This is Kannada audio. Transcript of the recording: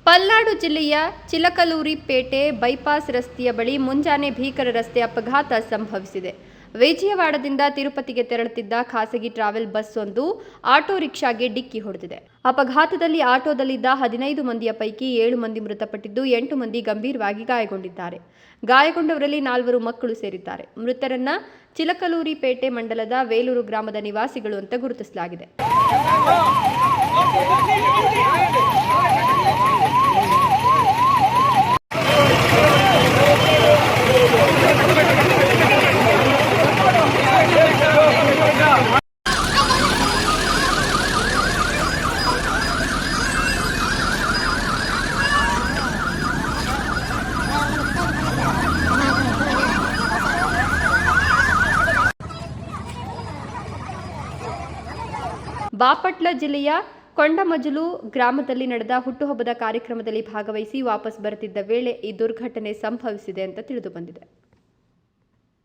ಪಲ್ನಾಡು ಜಿಲ್ಲೆಯ ಚಿಲಕಲೂರಿ ಪೇಟೆ ಬೈಪಾಸ್ ರಸ್ತೆಯ ಬಳಿ ಮುಂಜಾನೆ ಭೀಕರ ರಸ್ತೆ ಅಪಘಾತ ಸಂಭವಿಸಿದೆ. ವಿಜಯವಾಡದಿಂದ ತಿರುಪತಿಗೆ ತೆರಳುತ್ತಿದ್ದ ಖಾಸಗಿ ಟ್ರಾವೆಲ್ ಬಸ್ ಒಂದು ಆಟೋ ರಿಕ್ಷಾಗೆ ಡಿಕ್ಕಿ ಹೊಡೆದಿದೆ. ಅಪಘಾತದಲ್ಲಿ ಆಟೋದಲ್ಲಿದ್ದ 15 ಮಂದಿಯ ಪೈಕಿ 7 ಮಂದಿ ಮೃತಪಟ್ಟಿದ್ದು 8 ಮಂದಿ ಗಂಭೀರವಾಗಿ ಗಾಯಗೊಂಡಿದ್ದಾರೆ. ಗಾಯಗೊಂಡವರಲ್ಲಿ 4 ಮಕ್ಕಳು ಸೇರಿದ್ದಾರೆ. ಮೃತರನ್ನ ಚಿಲಕಲೂರಿ ಪೇಟೆ ಮಂಡಲದ ವೇಲೂರು ಗ್ರಾಮದ ನಿವಾಸಿಗಳು ಅಂತ ಗುರುತಿಸಲಾಗಿದೆ. ಬಾಪಟ್ಲ ಜಿಲ್ಲೆಯ ಕೊಂಡಮಜಲು ಗ್ರಾಮದಲ್ಲಿ ನಡೆದ ಹುಟ್ಟುಹಬ್ಬದ ಕಾರ್ಯಕ್ರಮದಲ್ಲಿ ಭಾಗವಹಿಸಿ ವಾಪಸ್ ಬರುತ್ತಿದ್ದ ವೇಳೆ ಈ ದುರ್ಘಟನೆ ಸಂಭವಿಸಿದೆ ಅಂತ ತಿಳಿದುಬಂದಿದೆ.